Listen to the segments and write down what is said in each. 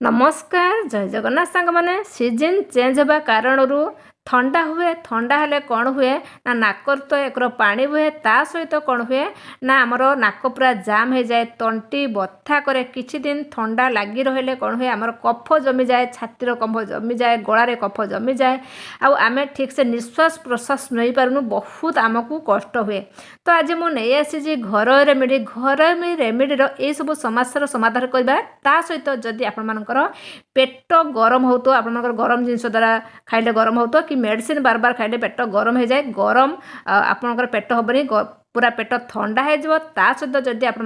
नमस्कार जय जगन्नाथ सांग मैंने सीजन चेंज होगा कारण थंडा हुए थंडा हेले कौन हुए ना नाकर तो एक पानी बुहे ता सहित कौन हुए ना आमर नाक पूरा जाम हो जाए तंटी बथा करे किछि दिन थंडा लगी रहिले कौन हुए आमर कफ जमी जाए छातीर कफ जमी जाए गलार कफ जमी जाए आमे ठीक से निश्वास प्रश्वास नहीं पारुनु बहुत आमको कष्ट हुए। तो आज मुझे आसी घर रेमेडीर ये सब समस्या समाधान करवा ता सहित जदि आपर पेट गरम हो तो आपर गरम जिनस द्वारा खाइले गरम हो तो कि मेडिसिन बार बार खाइले पेट गरम हो जाए गरम आपणकर पेट हेनी पूरा पेट थंडा हो सहित जदि आपर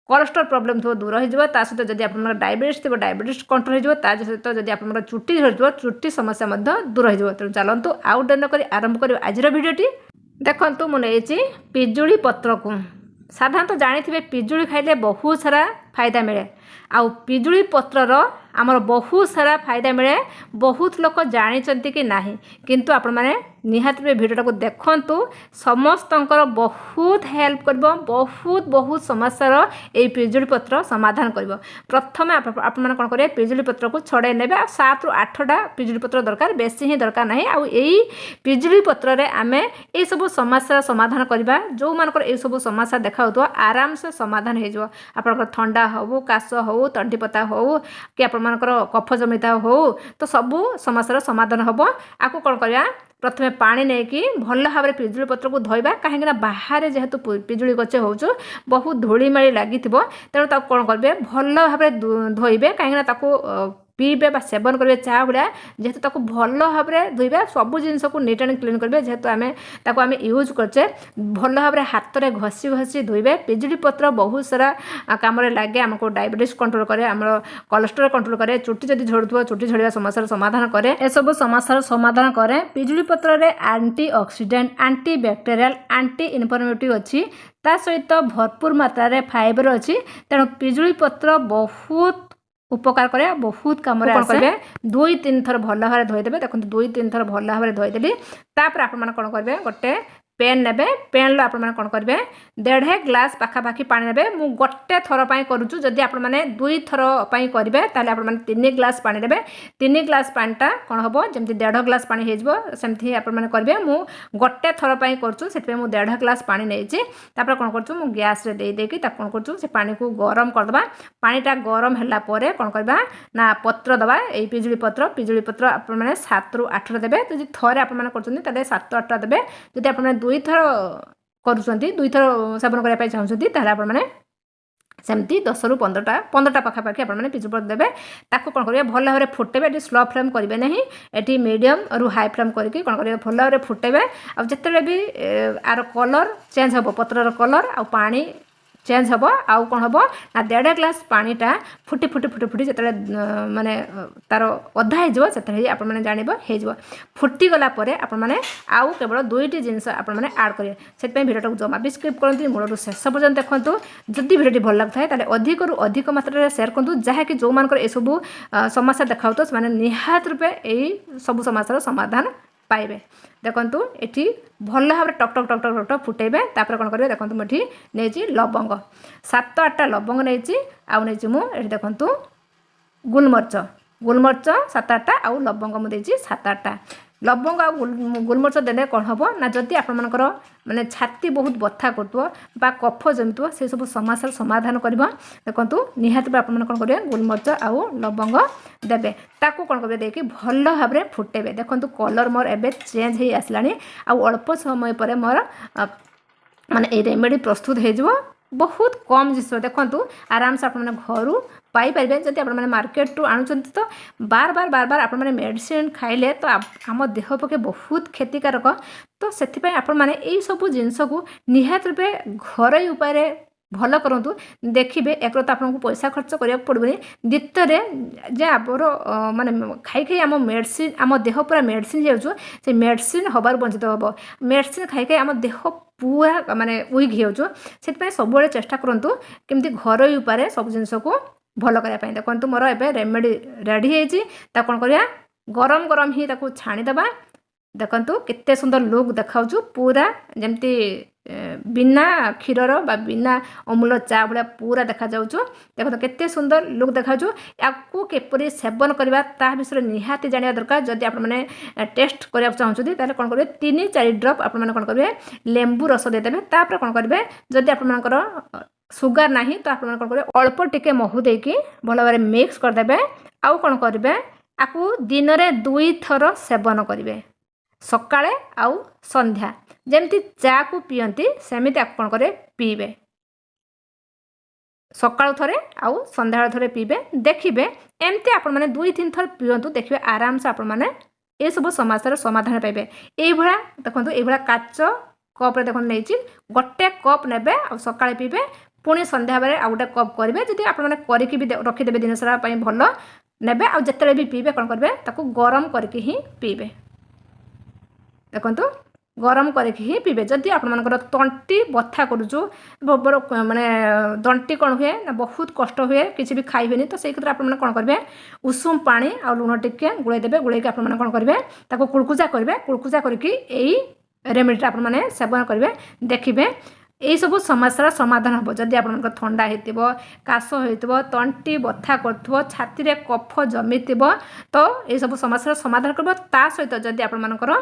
कोलेस्ट्रॉल प्रॉब्लम थो दूर हो सहित जदि आप डायबिटीज थो डायबिटीज कंट्रोल हो सहित जदि आप चुटी झड़ चुटी समस्या दूर हो तेणु चलतु आउ डेन कर आरंभ कर आज भिडियोटी देखु मुझे पिजुली पत्र को साधारणतः जानी पिजुली खाइले बहुत सारा फायदा मिले आउ पिजुली पत्रर आमर बहुत सारा फायदा मिले बहुत लोक जानी कि ना किंतु आपण मैंने निहाती भिडियोटा को देखु समस्त बहुत हेल्प कर बहुत बहुत समस्यार ये पिजुली पत्र समाधान कर प्रथम आपण मैंने कौन करेंगे पिजुली पत्र को छड़े ने 7 ରୁ 8टा पिजुली पत्र दरकार बेसी ही दरकार ना आउ यही पिजुली पत्र आम ये सब समस्या समाधान करवा जो मानकर ये सब समस्या देखा आराम से समाधान हो आप ठंडा हो काश हो तंटी पता हो कि आपर कफ जमिता हो तो सबू समस्या समाधान हम आपको कौन करवा प्रथमे पानी नहीं कि भल भाव में पिजुली पत्र को धोइबा कहीं बाहर जेहेतु पिजुली गछ हो बहुत धूलीमाली लगी तेणु कौन करेंगे भल भाव में धोइबे कहीं पीबे बा सेवन करेंगे चाह भाया जेहेतु ताको भल भाव में धोइबा सबू जिनस को नीट एंड क्लीन करेंगे जेहेतु आम यूज करचे भल भाव में हाथ में घसी घसी धोइबे पिजुली पत्र बहुत सारा काम लगे आमको डायबिटीज कंट्रोल करे आम कोलेस्ट्रॉल कंट्रोल करे चुटी जदि झड़ुव चुटी झड़िया समस्या समाधान करे ए सब समस्या समाधान करे पिजुली पत्र रे anti oxidant anti bacterial anti inflammatory अच्छी ता सहित भरपूर मात्रा रे फाइबर अच्छी तेणु पिजुली पत्र बहुत उपकार करे बहुत कम करेंगे 2-3 थर भल भाव धोईदेवे देखो 2-3 थर भल भाव धोईदेली तापर आप कौन करेंगे गोटे पेन ने पेन आप कौन करेंगे 1.5 ग्लास पाखापाखि पानी ने मुझे गोटे थर करुचु जदि आप 2 थर करेंगे ताले आप 3 ग्लास पानी ने 3 ग्लास पानीटा कौन हम जमी 1.5 ग्लास पानी होमती आप करेंगे मुझे गोटे थर करुचु से 1.5 ग्लास पानी नहीं कौन करूँ गैस देदेकी कौन करूँ से पानी को गरम करदे पानीटा गरम है कौन करवा ना पत्र दबा ये पिजुली पत्र आप 7 ରୁ 8टा देवे तो थरे आप 7-8टा देवे जब आप 2 थर करुँच 2 थर सेवन करने चाहते आपने सेमती 10 ରୁ 15टा पाखापाखि आपने पिजुली पत्र देवे ताको कौन करेंगे भल भाव में फुटेबे ये स्लो फ्लेम करेंगे नहीं ये मीडियम रु हाई फ्लेम करके कौन करेंगे भल भाव में फुटेबे आ जिते भी आर कलर चेंज हम पत्रर कलर आ पानी चेंज हम आउ कौन हम ना 1.5 ग्लास पानीटा फुटी फुटी फुटी फुटी जो माने तार अधा हो आप जानव हो फुटी गलापर आपने आउ केवल 2टी जिनस आपने आड करेंगे से भिडियो जमा भी स्किप करती मूल शेष पर्यटन देखो जदि भिडियो भल लगता है अधिक रू अधिक मात्रा सेयार करूँ जहाँकि जो मान सबू समस्या देखा से निहात रूपे यही सब समस्या समाधान पाइबे देखु ये भल भाव टक टक टक टक टक फुटेबे तापर कौन करेंगे देखो मुझे नहीं लवंग 7-8टा लवंग नहीं आउ नहीं मुझे देखु गुलमर्च 7-8टा आउ लवंग मुझे 7-8टा लवंग आ गुलमर्च देने कौन हम ना जदि आपर माने छाती बहुत बथा कर कफ जमी से सब समस्या समाधान कर देखो निहाती आप कौन करेंगे गुलमर्च आउ लवंग देवे ताकू कौन करेंगे देखिए भल भाव में फुटेबे देखो कलर मोर एबे चेंज हो आसला आउ अल्प समय पर मोर माने ये रेमेडी प्रस्तुत हो बहुत कम जिस देखो आराम से आपने घर पाइपर जब आप मार्केट टू आणुंट तो बार बार बार बार आप मेडिसिन खाइले तो आम देह पक्षे बहुत क्षतिकारक तो से आप सब जिनस को निहात रूपे घर उपाय भल करूँ देखिए एक तो आपको पैसा खर्च करा पड़ोनी द्वितीय जे आप माने खाई खाई आम मेडिसिन आम देह पूरा मेडिसिन से मेडिसिन हबार वंचित हम मेडिसिन खाई खाई आम देह पूरा माने वीक हो सब चेष्टा करूँ केमती घर उपाय सब जिनस को भल करने देखो मोर ए रेमेडी रेडी है कौन करा गरम गरम ही छाणीदे देखु केते सुंदर लुक देखा पूरा जमती बिना क्षीरर बा बिना अमूल चा भाया पूरा देखा जाऊँ। देखो केते सुंदर लुक देखा या किपरि सेवन करवा ता विषय निहाती जाना दरकार। जदि आप टेस्ट करने चाहते हैं कौन करेंगे 3-4 ड्रप आप कौन करेंगे लेंबू रस देदेवे। तापर कौन करेंगे जदि आपंकर सुगार ना तो आप कौन करेंगे अल्प टिके महू देकी भल भाव मिक्स करदे। आउ कौन करेंगे आपको दिन में 2 थर सेवन करेंगे सकाळे आउ संध्या जमती चा को पियंती सेमिति आप कौन करेंगे पीबे सकाळु थरे आउ संध्या थरे पीबे। देखिए एमती आप 2-3 थर पियंतु देखिए आराम से आप ये सब समस्या समाधान पाइबे। ये देखो ये काच कप्रे देखो नहीं गोटे कप ने सकाळे पीबे पुणी संध्या बेले आउ गोटे कप करेंगे। जब आप रखिदेवे दिन सारा भल ने आते भी पीबे कौन करेंगे ताको गरम करके ही पीबे। देखो गरम करके ही पीबे। जदि आपंकर तंटी बथा करुचु माने तंटी कौन हुए ना बहुत कष्ट हुए किसी भी खाइबेनी तो से क्षेत्र आप कौन करेंगे उषुम पानी आ लुण टिके गुड़े देवे। गुड़े आप कौन करेंगे ताको कुड़कुचा करेंगे। कुड़कुचा करके यही रेमेडी आप सेवन करेंगे। देखिए यही सब समस्या समाधान हम जदि आप थंडा हो काश हो तंटी बथा कर छाती में कफ जमी तो ये सब समस्या समाधान कर सहित जदि आपंकर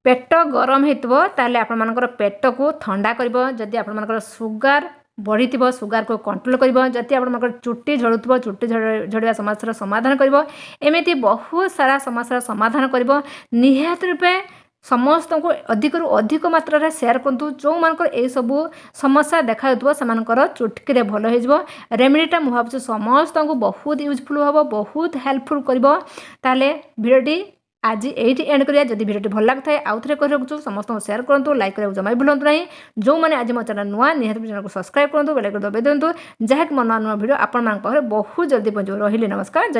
पेट गरम होताले आपंकर पेट को ठंडा कर। जदि आपंकर सुगार बढ़ी सुगार को कंट्रोल कर। जदि आप चुट्टी झड़ुव चुट्टी झड़िया समस्या समाधान कर। एमती बहुत सारा समस्या समाधान कर। निहात रूपे समस्त को अधिक अधिक मात्रा शेयर करूँ जो मानकर ये सब समस्या देखा से चुटकी भल हो। रेमेडीटा मुझे भाव समस्त को बहुत यूजफुल हम बहुत हेल्पफुल कर। भिडियोटी आज ये एंड करिया। जदि भिडियोटी भल लगी है आउ थे कह समस्त शेयर करूँ लाइक करा जमा भूलु ना। जो मैंने आज मो चैनल नुआ निहत चैनल को सब्सक्राइब करूँ बेल आइकन दबाई दिंतु जहाँकि मो नुआ नुआ भिडियो आपण बहुत जल्दी पहुँच। रही नमस्कार।